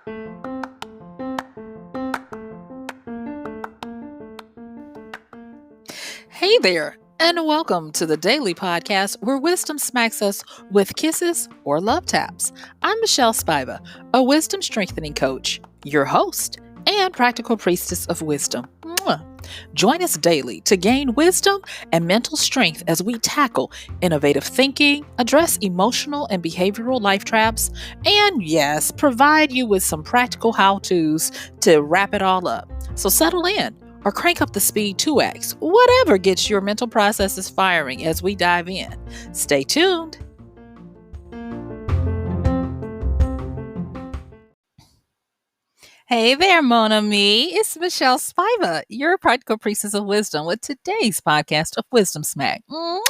Hey there, and welcome to the daily podcast where wisdom smacks us with kisses or love taps. I'm MichelleSpiva, a wisdom strengthening coach, your host, and practical priestess of wisdom. Mwah. Join us daily to gain wisdom and mental strength as we tackle innovative thinking, address emotional and behavioral life traps, and yes, provide you with some practical how to's to wrap it all up. So settle in or crank up the speed 2x, whatever gets your mental processes firing as we dive in. Stay tuned. Hey there, mon ami. It's MichelleSpiva, your practical priestess of wisdom, with today's podcast of Wisdom Smack. Mwah!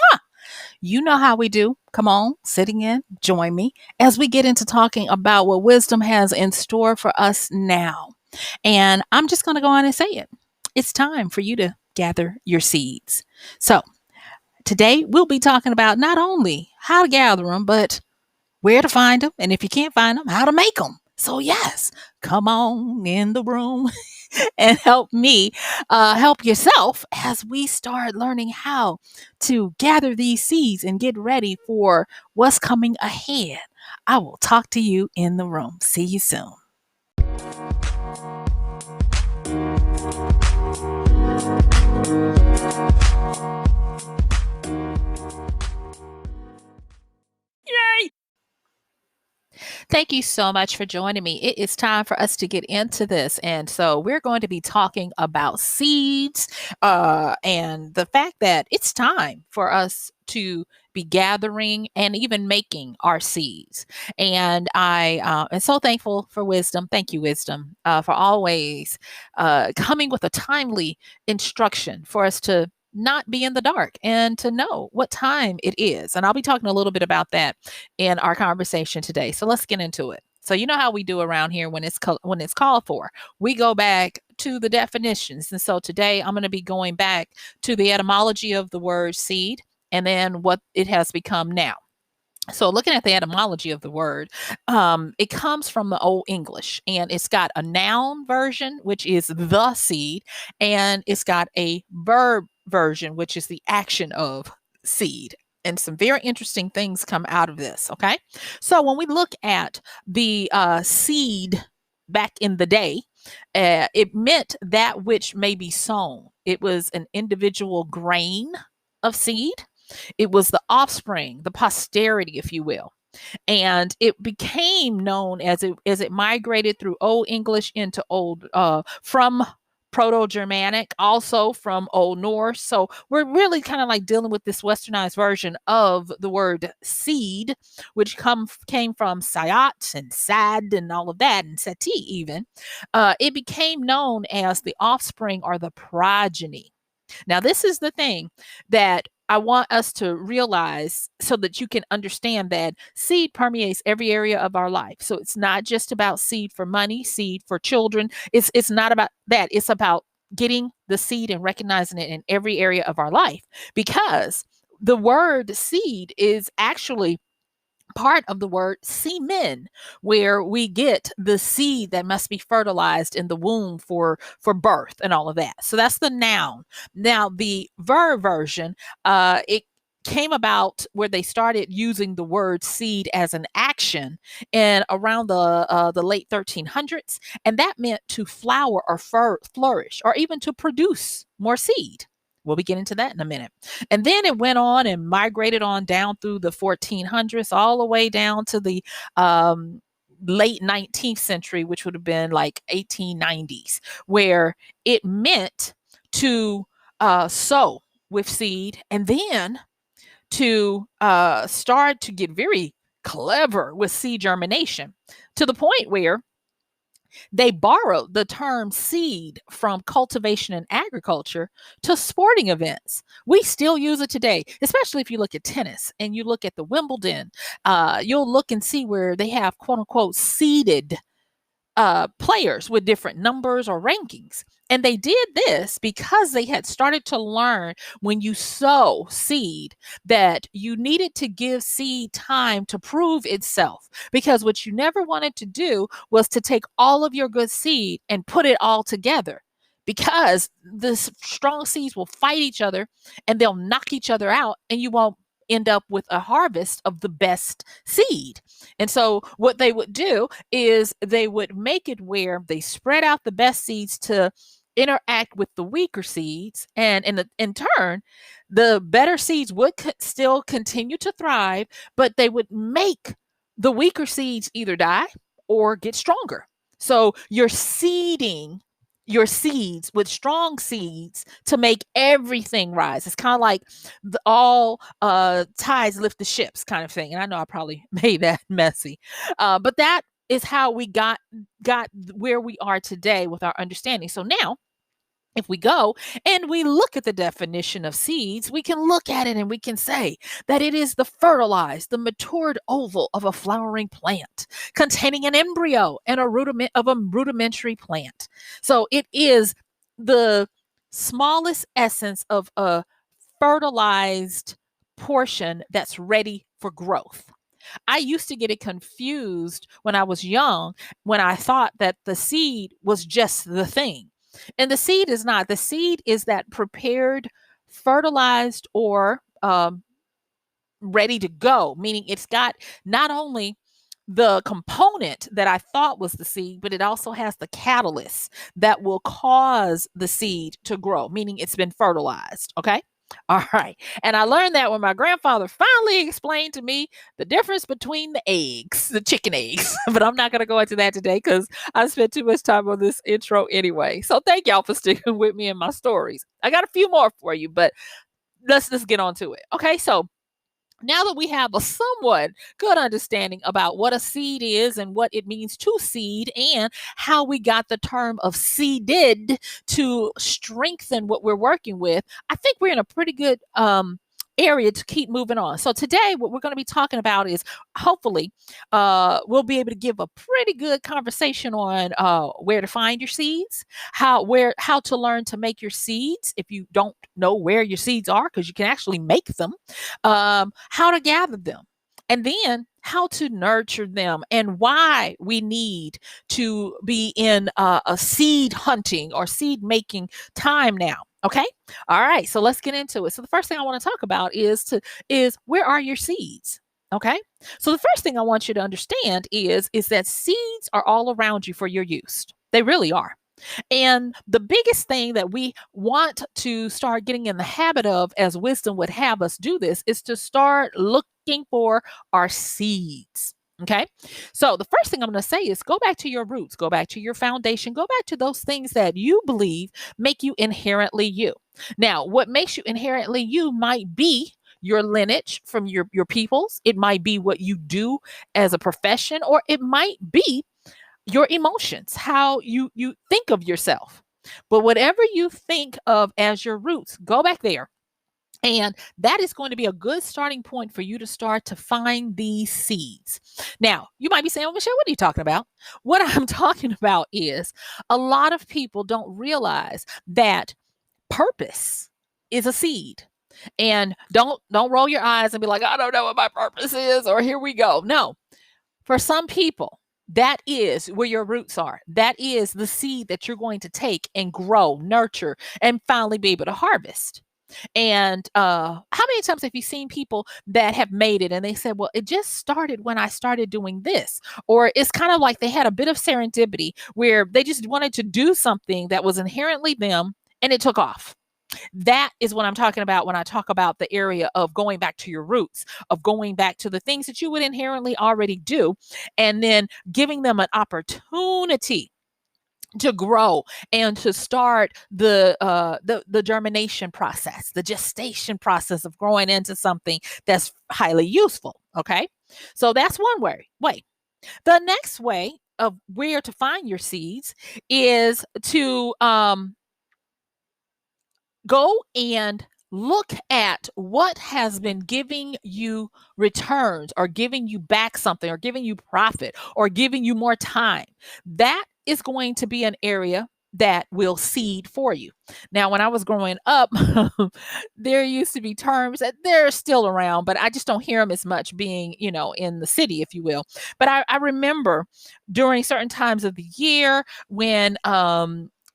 You know how we do. Come on, sitting in, join me as we get into talking about what wisdom has in store for us now. And I'm just going to go on and say it. It's time for you to gather your seeds. So, today we'll be talking about not only how to gather them, but where to find them. And if you can't find them, how to make them. So, yes, come on in the room and help me help yourself as we start learning how to gather these seeds and get ready for what's coming ahead. I will talk to you in the room. See you soon. Yay! Thank you so much for joining me. It is time for us to get into this. And so we're going to be talking about seeds and the fact that it's time for us to be gathering and even making our seeds. And I am so thankful for wisdom. Thank you, wisdom, for always coming with a timely instruction for us to not be in the dark and to know what time it is. And I'll be talking a little bit about that in our conversation today. So let's get into it. So you know how we do around here when it's called for. We go back to the definitions. And so today I'm going to be going back to the etymology of the word seed and then what it has become now. So looking at the etymology of the word, it comes from the Old English, and it's got a noun version, which is the seed, and it's got a verb version, which is the action of seed. And some very interesting things come out of this. Okay. So when we look at the seed back in the day, it meant that which may be sown. It was an individual grain of seed. It was the offspring, the posterity, if you will. And it became known as it migrated through Old English into from Proto-Germanic, also from Old Norse. So we're really kind of like dealing with this westernized version of the word seed, which came from sayat and sad and all of that, and sati even. It became known as the offspring or the progeny. Now, this is the thing that I want us to realize so that you can understand that seed permeates every area of our life. So it's not just about seed for money, seed for children. It's not about that. It's about getting the seed and recognizing it in every area of our life, because the word seed is actually part of the word semen, where we get the seed that must be fertilized in the womb for birth and all of that. So that's the noun. Now the verb version, it came about where they started using the word seed as an action and around the late 1300s, and that meant to flower or flourish or even to produce more seed. We'll be getting to that in a minute. And then it went on and migrated on down through the 1400s, all the way down to the late 19th century, which would have been like 1890s, where it meant to sow with seed and then to start to get very clever with seed germination, to the point where they borrowed the term seed from cultivation and agriculture to sporting events. We still use it today, especially if you look at tennis and you look at the Wimbledon. You'll look and see where they have quote unquote seeded players with different numbers or rankings. And they did this because they had started to learn when you sow seed that you needed to give seed time to prove itself. Because what you never wanted to do was to take all of your good seed and put it all together. Because the strong seeds will fight each other and they'll knock each other out, and you won't end up with a harvest of the best seed. And so what they would do is they would make it where they spread out the best seeds to interact with the weaker seeds, and in turn the better seeds would still continue to thrive, but they would make the weaker seeds either die or get stronger. So you're seeding your seeds with strong seeds to make everything rise. It's kind of like all tides lift the ships kind of thing. And I know I probably made that messy, but that is how we got where we are today with our understanding. So now, if we go and we look at the definition of seeds, we can look at it and we can say that it is the fertilized, the matured oval of a flowering plant containing an embryo and a rudimentary plant. So it is the smallest essence of a fertilized portion that's ready for growth. I used to get it confused when I was young, when I thought that the seed was just the thing. And the seed is not. The seed is that prepared, fertilized, or ready to go, meaning it's got not only the component that I thought was the seed, but it also has the catalyst that will cause the seed to grow, meaning it's been fertilized. Okay. All right. And I learned that when my grandfather finally explained to me the difference between the eggs, the chicken eggs. But I'm not going to go into that today because I spent too much time on this intro anyway. So thank y'all for sticking with me in my stories. I got a few more for you, but let's just get on to it. Okay. So now that we have a somewhat good understanding about what a seed is and what it means to seed, and how we got the term of seeded to strengthen what we're working with, I think we're in a pretty good area to keep moving on. So today, what we're going to be talking about is, hopefully, we'll be able to give a pretty good conversation on where to find your seeds, how to learn to make your seeds if you don't know where your seeds are, because you can actually make them, how to gather them, and then how to nurture them, and why we need to be in a seed hunting or seed making time now. Okay. All right. So let's get into it. So the first thing I want to talk about is where are your seeds? Okay. So the first thing I want you to understand is that seeds are all around you for your use. They really are. And the biggest thing that we want to start getting in the habit of, as wisdom would have us do this, is to start looking for our seeds. Okay. So the first thing I'm going to say is go back to your roots, go back to your foundation, go back to those things that you believe make you inherently you. Now, what makes you inherently you might be your lineage from your peoples. It might be what you do as a profession, or it might be your emotions, how you think of yourself. But whatever you think of as your roots, go back there. And that is going to be a good starting point for you to start to find these seeds. Now, you might be saying, well, Michelle, what are you talking about? What I'm talking about is a lot of people don't realize that purpose is a seed. And don't roll your eyes and be like, I don't know what my purpose is, or here we go. No, for some people, that is where your roots are. That is the seed that you're going to take and grow, nurture, and finally be able to harvest. And how many times have you seen people that have made it and they said, well, it just started when I started doing this? Or it's kind of like they had a bit of serendipity where they just wanted to do something that was inherently them, and it took off. That is what I'm talking about when I talk about the area of going back to your roots, of going back to the things that you would inherently already do, and then giving them an opportunity to grow and to start the germination process, the gestation process of growing into something that's highly useful. Okay, so that's one way. The next way of where to find your seeds is to go and look at what has been giving you returns or giving you back something or giving you profit or giving you more time. That is going to be an area that will seed for you. Now, when I was growing up, there used to be terms that they're still around, but I just don't hear them as much being, in the city, if you will. But I remember during certain times of the year when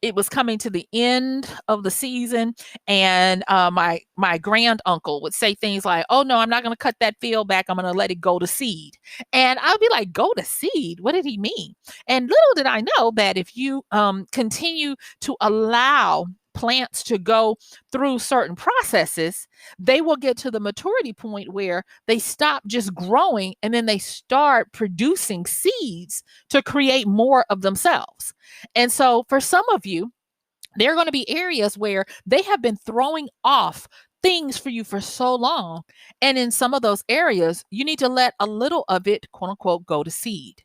it was coming to the end of the season, and my grand uncle would say things like, "Oh no, I'm not going to cut that field back. I'm going to let it go to seed." And I'll be like, "Go to seed? What did he mean?" And little did I know that if you continue to allow plants to go through certain processes, they will get to the maturity point where they stop just growing and then they start producing seeds to create more of themselves. And so for some of you, there are going to be areas where they have been throwing off things for you for so long. And in some of those areas, you need to let a little of it, quote unquote, go to seed.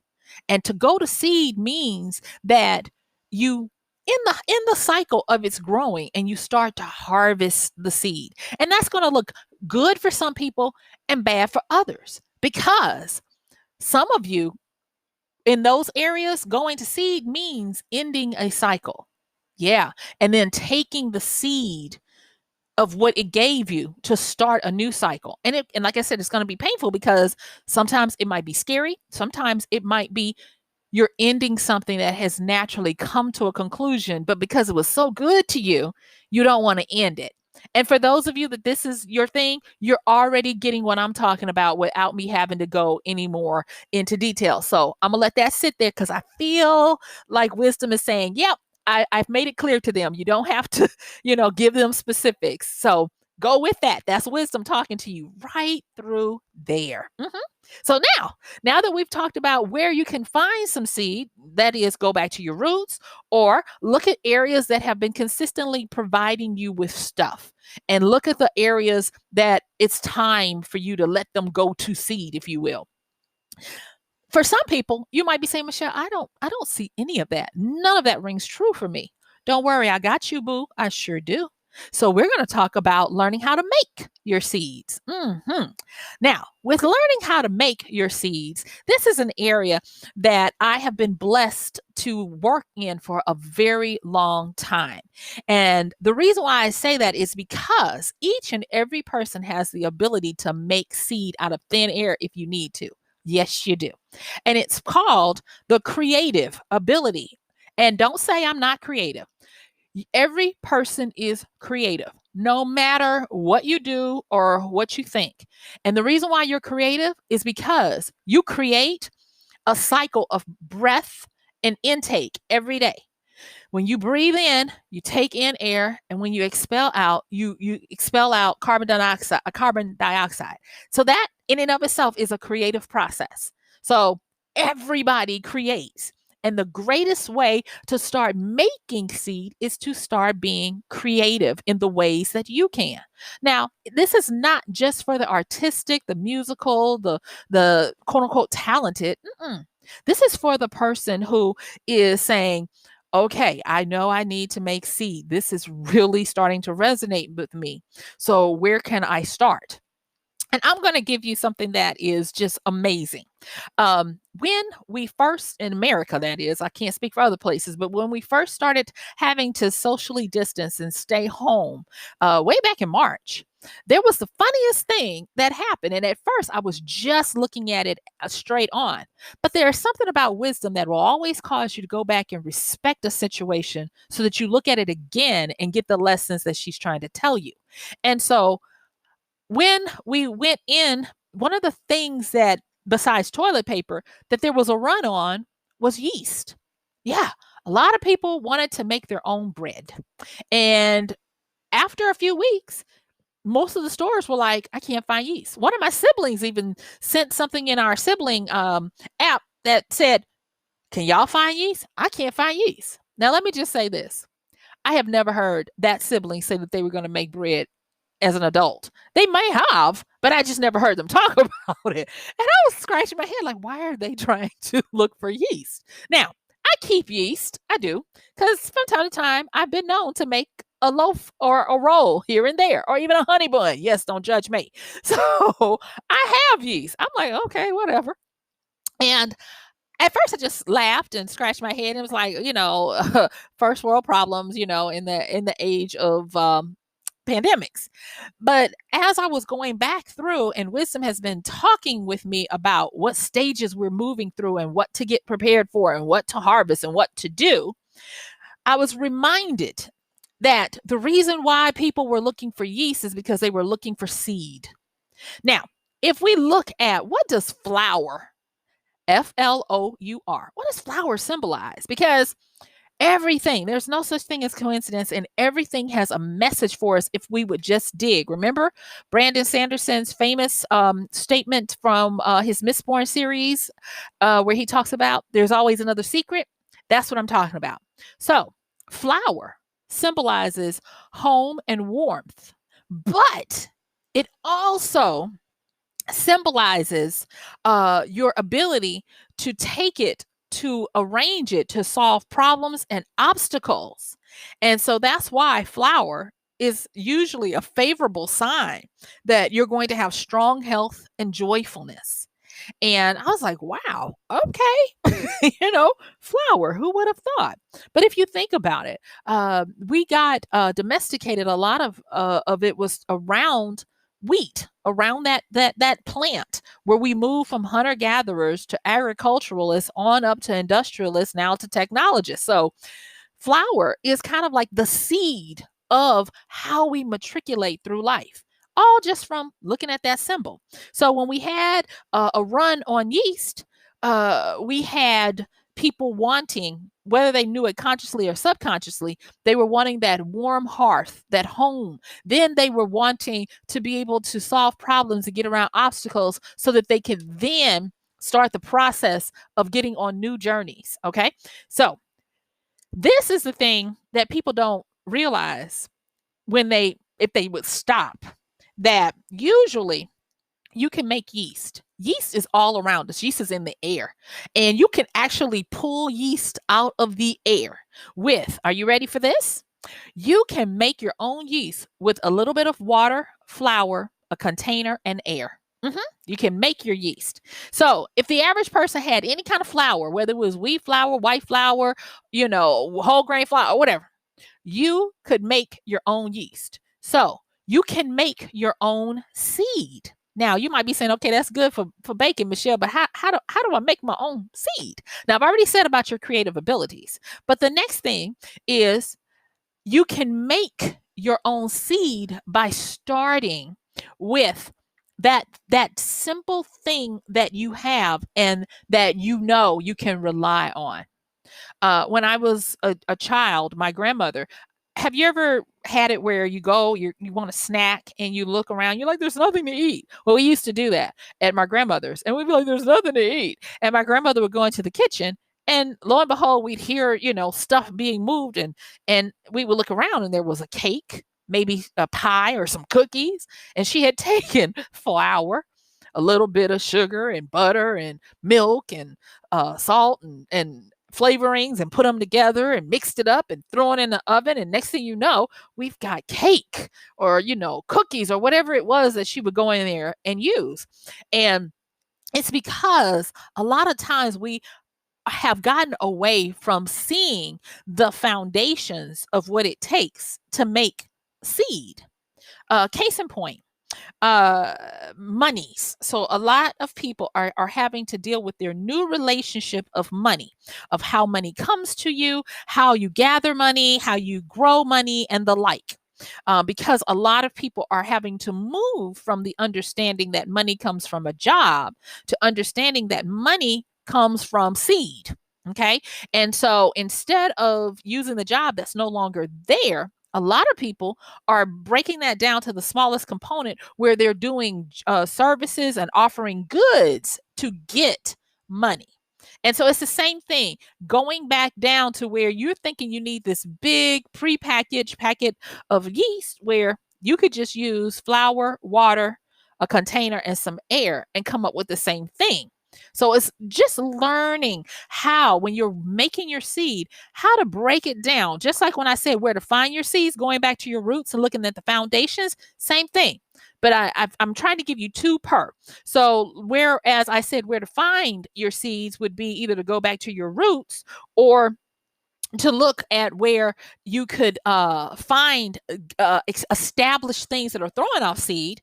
And to go to seed means that you in the cycle of its growing and you start to harvest the seed. And that's going to look good for some people and bad for others, because some of you in those areas, going to seed means ending a cycle. Yeah. And then taking the seed of what it gave you to start a new cycle. And like I said, it's going to be painful because sometimes it might be scary. Sometimes it might be you're ending something that has naturally come to a conclusion, but because it was so good to you, you don't want to end it. And for those of you that this is your thing, you're already getting what I'm talking about without me having to go any more into detail. So I'm going to let that sit there because I feel like wisdom is saying, yep, I've made it clear to them. You don't have to, give them specifics. So go with that. That's wisdom talking to you right through there. So now that we've talked about where you can find some seed, that is, go back to your roots or look at areas that have been consistently providing you with stuff, and look at the areas that it's time for you to let them go to seed, if you will. For some people, you might be saying, Michelle, I don't see any of that. None of that rings true for me. Don't worry, I got you, boo. I sure do. So we're going to talk about learning how to make your seeds. Now, with learning how to make your seeds, this is an area that I have been blessed to work in for a very long time. And the reason why I say that is because each and every person has the ability to make seed out of thin air if you need to. Yes, you do. And it's called the creative ability. And don't say I'm not creative. Every person is creative, no matter what you do or what you think. And the reason why you're creative is because you create a cycle of breath and intake every day. When you breathe in, you take in air, and when you expel out, you expel out carbon dioxide. So that in and of itself is a creative process. So everybody creates. And the greatest way to start making seed is to start being creative in the ways that you can. Now, this is not just for the artistic, the musical, the quote unquote talented. This is for the person who is saying, okay, I know I need to make seed. This is really starting to resonate with me. So where can I start? And I'm going to give you something that is just amazing. When we first, in America, that is, I can't speak for other places, but when we first started having to socially distance and stay home, way back in March, there was the funniest thing that happened. And at first, I was just looking at it straight on. But there's something about wisdom that will always cause you to go back and respect a situation so that you look at it again and get the lessons that she's trying to tell you. And so, when we went in, one of the things that, besides toilet paper, that there was a run on was yeast. Yeah, a lot of people wanted to make their own bread. And after a few weeks, most of the stores were like, I can't find yeast. One of my siblings even sent something in our sibling app that said, can y'all find yeast? I can't find yeast. Now, let me just say this. I have never heard that sibling say that they were going to make bread as an adult. They may have, but I just never heard them talk about it. And I was scratching my head like, why are they trying to look for yeast? Now, I keep yeast. I do. Because from time to time, I've been known to make a loaf or a roll here and there, or even a honey bun. Yes, don't judge me. So I have yeast. I'm like, okay, whatever. And at first I just laughed and scratched my head. It was like, first world problems, in the age of pandemics. But as I was going back through, and wisdom has been talking with me about what stages we're moving through and what to get prepared for and what to harvest and what to do, I was reminded that the reason why people were looking for yeast is because they were looking for seed. Now, if we look at what does flour, FLOUR, what does flour symbolize? Because everything, there's no such thing as coincidence, and everything has a message for us if we would just dig. Remember Brandon Sanderson's famous statement from his Mistborn series, where he talks about there's always another secret? That's what I'm talking about. So, flour symbolizes home and warmth, but it also symbolizes your ability to take it, to arrange it, to solve problems and obstacles. And so that's why flour is usually a favorable sign that you're going to have strong health and joyfulness. And I was like, wow, okay, flour, who would have thought? But if you think about it, we got domesticated. A lot of it was around wheat, around that plant, where we moved from hunter gatherers to agriculturalists on up to industrialists, now to technologists. So flour is kind of like the seed of how we matriculate through life, all just from looking at that symbol. So when we had a run on yeast, we had people wanting, whether they knew it consciously or subconsciously, they were wanting that warm hearth, that home. Then they were wanting to be able to solve problems and get around obstacles so that they could then start the process of getting on new journeys. Okay. So this is the thing that people don't realize if they would stop, that usually you can make yeast. Yeast is all around us. Yeast is in the air, and you can actually pull yeast out of the air with, are you ready for this? You can make your own yeast with a little bit of water, flour, a container, and air. You can make your yeast. So if the average person had any kind of flour, whether it was wheat flour, white flour, whole grain flour, or whatever, you could make your own yeast. So you can make your own seed. Now you might be saying, okay, that's good for baking, Michelle, but how do I make my own seed? Now I've already said about your creative abilities, but the next thing is you can make your own seed by starting with that simple thing that you have and that you can rely on. When I was a child, my grandmother, have you ever had it where you go, you want a snack and you look around, you're like, there's nothing to eat? Well, we used to do that at my grandmother's, and we'd be like, there's nothing to eat. And my grandmother would go into the kitchen, and lo and behold, we'd hear, stuff being moved, and we would look around, and there was a cake, maybe a pie or some cookies, and she had taken flour, a little bit of sugar and butter and milk and salt and flavorings, and put them together and mixed it up and throw it in the oven. And next thing you know, we've got cake or, cookies or whatever it was that she would go in there and use. And it's because a lot of times we have gotten away from seeing the foundations of what it takes to make seed. Case in point, monies. So a lot of people are having to deal with their new relationship of money, of how money comes to you, how you gather money, how you grow money, and the like. Because a lot of people are having to move from the understanding that money comes from a job to understanding that money comes from seed. Okay. And so instead of using the job that's no longer there, a lot of people are breaking that down to the smallest component, where they're doing services and offering goods to get money. And so it's the same thing, going back down to where you're thinking you need this big prepackaged packet of yeast, where you could just use flour, water, a container, and some air and come up with the same thing. So it's just learning how, when you're making your seed, how to break it down. Just like when I said where to find your seeds, going back to your roots and looking at the foundations, same thing. But I'm trying to give you two per. So whereas I said where to find your seeds would be either to go back to your roots or to look at where you could find established things that are throwing off seed.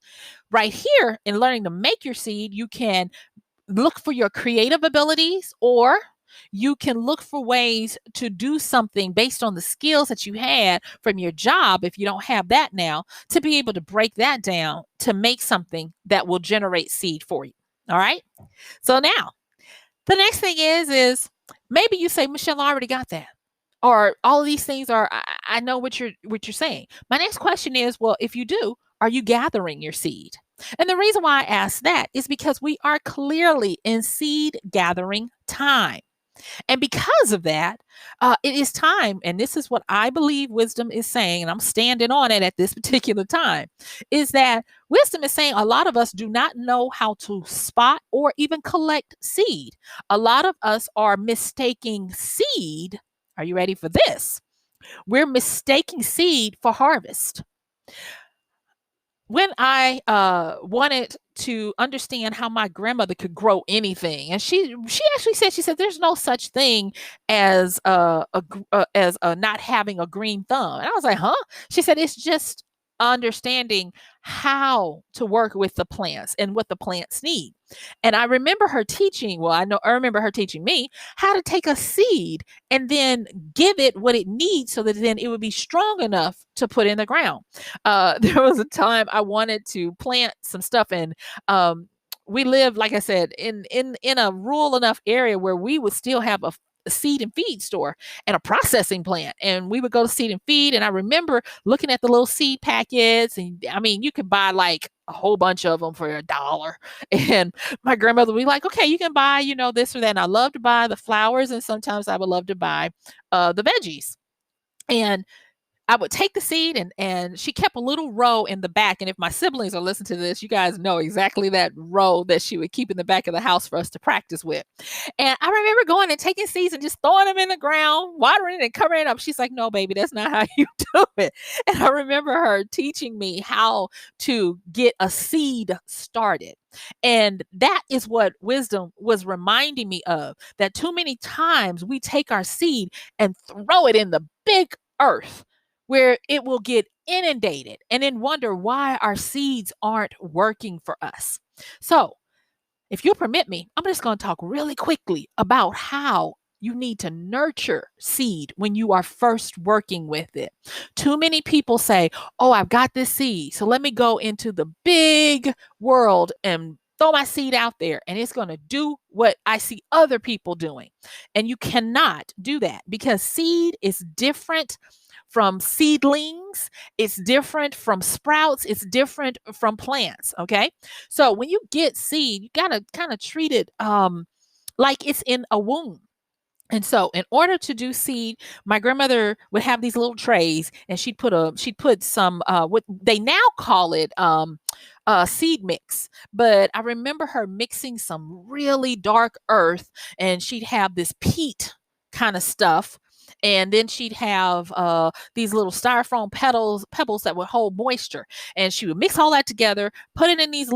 Right here, in learning to make your seed, you can look for your creative abilities, or you can look for ways to do something based on the skills that you had from your job, if you don't have that now, to be able to break that down to make something that will generate seed for you. All right. So now the next thing is maybe you say, Michelle, I already got that. Or all of these things are, I know what you're saying. My next question is, well, if you do, are you gathering your seed? And the reason why I ask that is because we are clearly in seed gathering time. And because of that, it is time, and this is what I believe wisdom is saying, and I'm standing on it at this particular time, is that wisdom is saying a lot of us do not know how to spot or even collect seed. A lot of us are mistaking seed. Are you ready for this? We're mistaking seed for harvest. When I wanted to understand how my grandmother could grow anything, and she actually said, she said there's no such thing as as not having a green thumb, and I was like, huh? She said it's just understanding how to work with the plants and what the plants need. And I remember her teaching, well, I remember her teaching me how to take a seed and then give it what it needs so that then it would be strong enough to put in the ground. There was a time I wanted to plant some stuff, and we live, like I said, in a rural enough area where we would still have a seed and feed store and a processing plant, and we would go to seed and feed. And I remember looking at the little seed packets, and I mean, you could buy like a whole bunch of them for $1. And my grandmother would be like, okay, you can buy, this or that. And I love to buy the flowers, and sometimes I would love to buy the veggies. And I would take the seed, and she kept a little row in the back. And if my siblings are listening to this, you guys know exactly that row that she would keep in the back of the house for us to practice with. And I remember going and taking seeds and just throwing them in the ground, watering it and covering it up. She's like, no, baby, that's not how you do it. And I remember her teaching me how to get a seed started. And that is what wisdom was reminding me of, that too many times we take our seed and throw it in the big earth where it will get inundated and then wonder why our seeds aren't working for us. So, if you'll permit me, I'm just going to talk really quickly about how you need to nurture seed when you are first working with it. Too many people say, oh, I've got this seed, so let me go into the big world and throw my seed out there, and it's going to do what I see other people doing. And you cannot do that, because seed is different from seedlings, it's different from sprouts, it's different from plants. Okay. So when you get seed, you got to kind of treat it like it's in a womb. And so in order to do seed, my grandmother would have these little trays, and she'd put some what they now call it seed mix. But I remember her mixing some really dark earth, and she'd have this peat kind of stuff. And then she'd have these little styrofoam pebbles that would hold moisture. And she would mix all that together, put it in these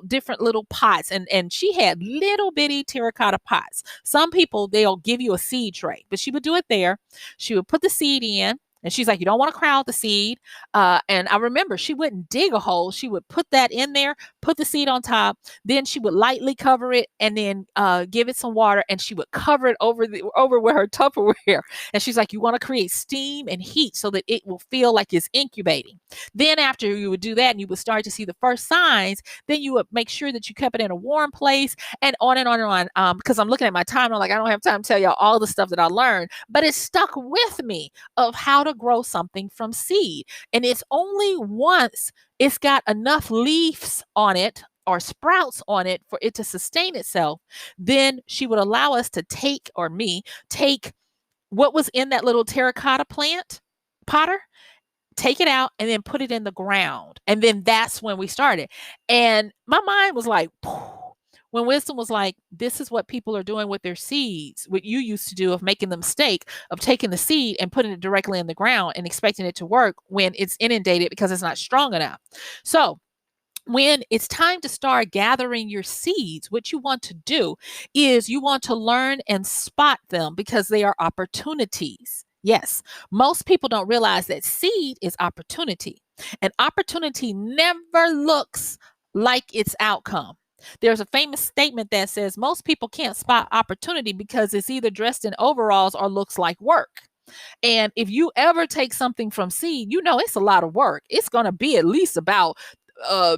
different little pots. And she had little bitty terracotta pots. Some people, they'll give you a seed tray, but she would do it there. She would put the seed in. And she's like, you don't want to crowd the seed. And I remember she wouldn't dig a hole. She would put that in there, put the seed on top. Then she would lightly cover it, and then give it some water. And she would cover it over with her Tupperware. And she's like, you want to create steam and heat so that it will feel like it's incubating. Then after you would do that, and you would start to see the first signs, then you would make sure that you kept it in a warm place, and on and on and on. Because I'm looking at my time, and I'm like, I don't have time to tell y'all all the stuff that I learned, but it stuck with me of how to grow something from seed. And it's only once it's got enough leaves on it or sprouts on it for it to sustain itself, then she would allow us to take what was in that little terracotta plant potter, take it out, and then put it in the ground. And then that's when we started. And my mind was like, when wisdom was like, this is what people are doing with their seeds, what you used to do of making the mistake of taking the seed and putting it directly in the ground and expecting it to work when it's inundated because it's not strong enough. So when it's time to start gathering your seeds, what you want to do is you want to learn and spot them because they are opportunities. Yes, most people don't realize that seed is opportunity, and opportunity never looks like its outcome. There's a famous statement that says most people can't spot opportunity because it's either dressed in overalls or looks like work. And if you ever take something from seed, you know it's a lot of work. It's going to be at least about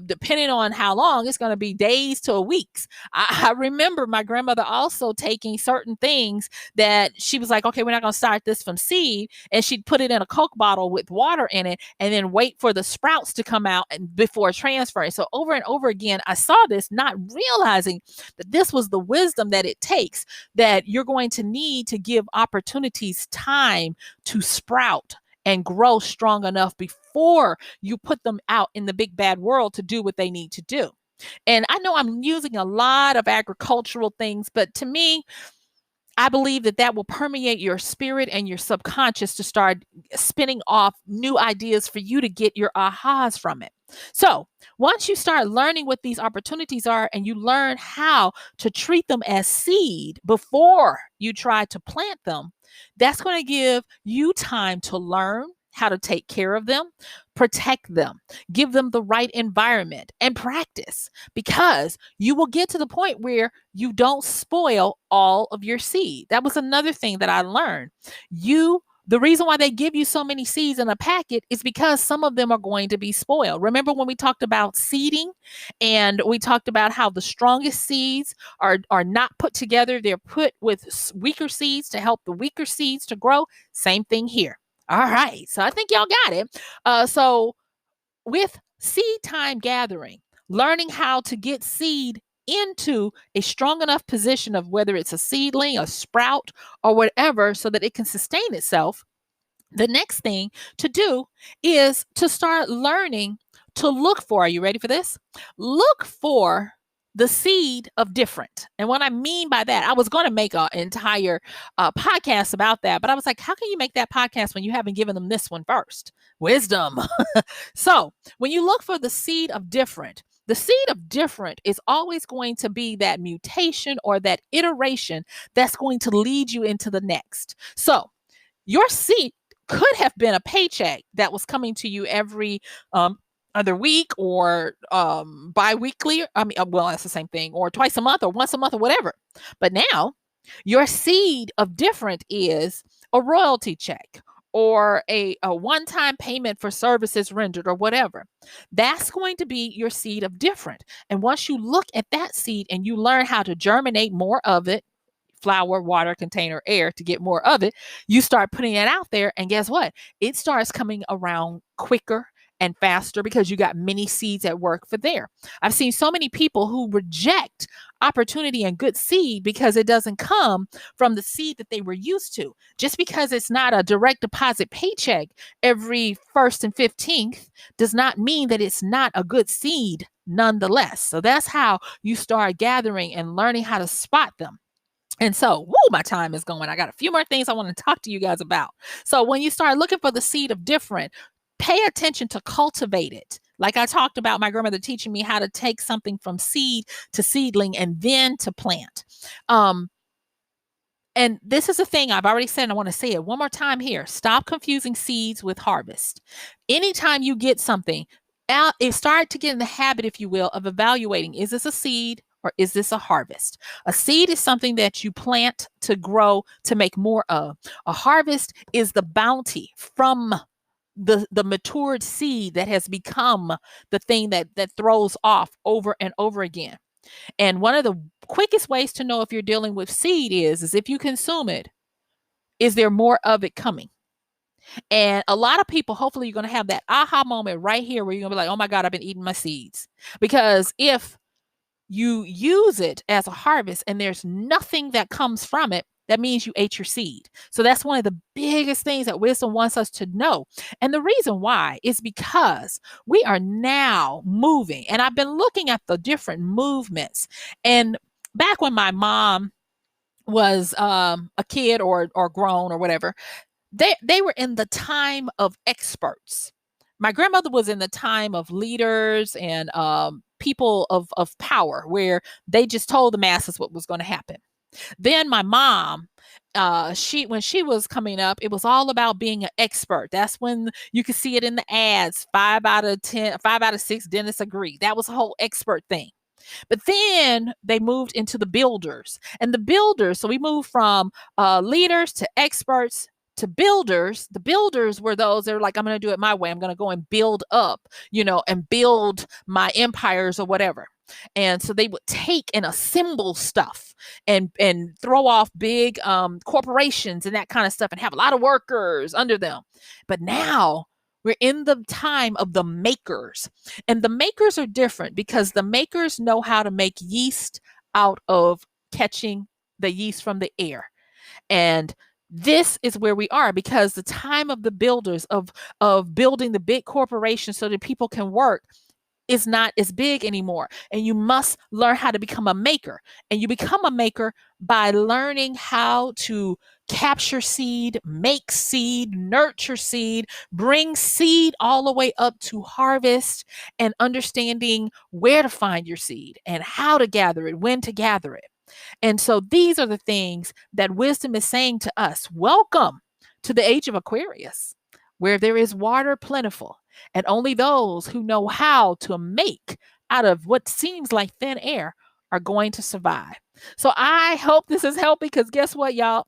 depending on how long, it's going to be days to weeks. I remember my grandmother also taking certain things that she was like, okay, we're not going to start this from seed. And she'd put it in a Coke bottle with water in it and then wait for the sprouts to come out and before transferring. So over and over again, I saw this, not realizing that this was the wisdom that it takes, that you're going to need to give opportunities time to sprout and grow strong enough before you put them out in the big bad world to do what they need to do. And I know I'm using a lot of agricultural things, but to me, I believe that that will permeate your spirit and your subconscious to start spinning off new ideas for you to get your ahas from it. So once you start learning what these opportunities are and you learn how to treat them as seed before you try to plant them, that's going to give you time to learn how to take care of them, protect them, give them the right environment, and practice, because you will get to the point where you don't spoil all of your seed. That was another thing that I learned. The reason why they give you so many seeds in a packet is because some of them are going to be spoiled. Remember when we talked about seeding and we talked about how the strongest seeds are not put together, they're put with weaker seeds to help the weaker seeds to grow? Same thing here. All right. So I think y'all got it. So with seed time gathering, learning how to get seed into a strong enough position of whether it's a seedling, a sprout, or whatever, so that it can sustain itself, the next thing to do is to start learning to look for, are you ready for this? Look for the seed of different. And what I mean by that, I was going to make an entire podcast about that, but I was like, how can you make that podcast when you haven't given them this one first? Wisdom. So when you look for the seed of different, the seed of different is always going to be that mutation or that iteration that's going to lead you into the next. So your seed could have been a paycheck that was coming to you every other week or bi-weekly. I mean, well, that's the same thing, or twice a month or once a month or whatever. But now your seed of different is a royalty check or a one-time payment for services rendered or whatever. That's going to be your seed of different. And once you look at that seed and you learn how to germinate more of it, flour, water, container, air, to get more of it, you start putting it out there. And guess what? It starts coming around quicker and faster because you got many seeds at work for there. I've seen so many people who reject opportunity and good seed because it doesn't come from the seed that they were used to. Just because it's not a direct deposit paycheck every 1st and 15th does not mean that it's not a good seed nonetheless. So that's how you start gathering and learning how to spot them. And so, my time is going. I got a few more things I want to talk to you guys about. So when you start looking for the seed of different, pay attention to cultivate it. Like I talked about, my grandmother teaching me how to take something from seed to seedling and then to plant. And this is a thing I've already said, and I want to say it one more time here. Stop confusing seeds with harvest. Anytime you get something, start to get in the habit, if you will, of evaluating, is this a seed or is this a harvest? A seed is something that you plant to grow, to make more of. A harvest is the bounty from the matured seed that has become the thing that throws off over and over again. And one of the quickest ways to know if you're dealing with seed is if you consume it, is there more of it coming? And a lot of people, hopefully you're going to have that aha moment right here where you're going to be like, oh my God, I've been eating my seeds. Because if you use it as a harvest and there's nothing that comes from it, that means you ate your seed. So that's one of the biggest things that wisdom wants us to know. And the reason why is because we are now moving. And I've been looking at the different movements. And back when my mom was a kid or grown or whatever, they were in the time of experts. My grandmother was in the time of leaders and people of power, where they just told the masses what was going to happen. Then my mom, she when she was coming up, it was all about being an expert. That's when you could see it in the ads. 5 out of 10, 5 out of 6 dentists agree. That was a whole expert thing. But then they moved into the builders, and the builders. So we moved from leaders to experts to builders. The builders were those that were like, I'm going to do it my way. I'm going to go and build up, and build my empires or whatever. And so they would take and assemble stuff and throw off big corporations and that kind of stuff and have a lot of workers under them. But now we're in the time of the makers. And the makers are different because the makers know how to make yeast out of catching the yeast from the air. And this is where we are, because the time of the builders of building the big corporations so that people can work is not as big anymore. And you must learn how to become a maker. And you become a maker by learning how to capture seed, make seed, nurture seed, bring seed all the way up to harvest, and understanding where to find your seed and how to gather it, when to gather it. And so these are the things that wisdom is saying to us. Welcome to the age of Aquarius, where there is water plentiful, and only those who know how to make out of what seems like thin air are going to survive. So I hope this is helping, because guess what, y'all?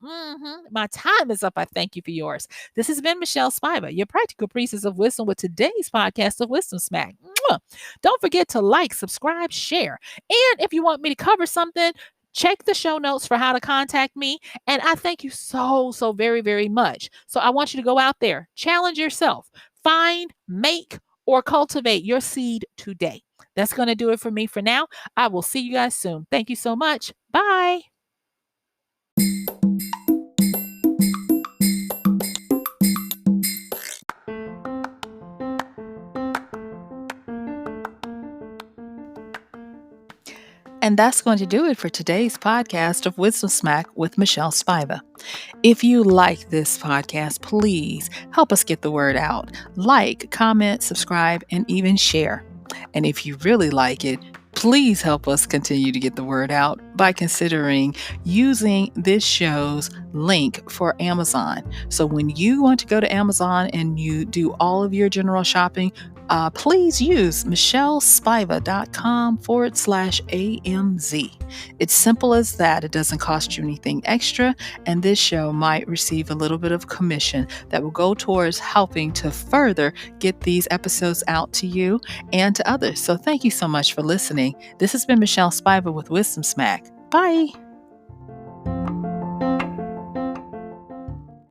My time is up. I thank you for yours. This has been MichelleSpiva, your practical priestess of wisdom, with today's podcast of Wisdom Smack. Mwah. Don't forget to like, subscribe, share. And if you want me to cover something, check the show notes for how to contact me. And I thank you so very, very much. So I want you to go out there, challenge yourself, find, make, or cultivate your seed today. That's going to do it for me for now. I will see you guys soon. Thank you so much. Bye. And that's going to do it for today's podcast of Wisdom Smack with MichelleSpiva. If you like this podcast, please help us get the word out. Like, comment, subscribe, and even share. And if you really like it, please help us continue to get the word out by considering using this show's link for Amazon. So when you want to go to Amazon and you do all of your general shopping, please use MichelleSpiva.com/AMZ. It's simple as that. It doesn't cost you anything extra, and this show might receive a little bit of commission that will go towards helping to further get these episodes out to you and to others. So thank you so much for listening. This has been MichelleSpiva with Wisdom Smack. Bye.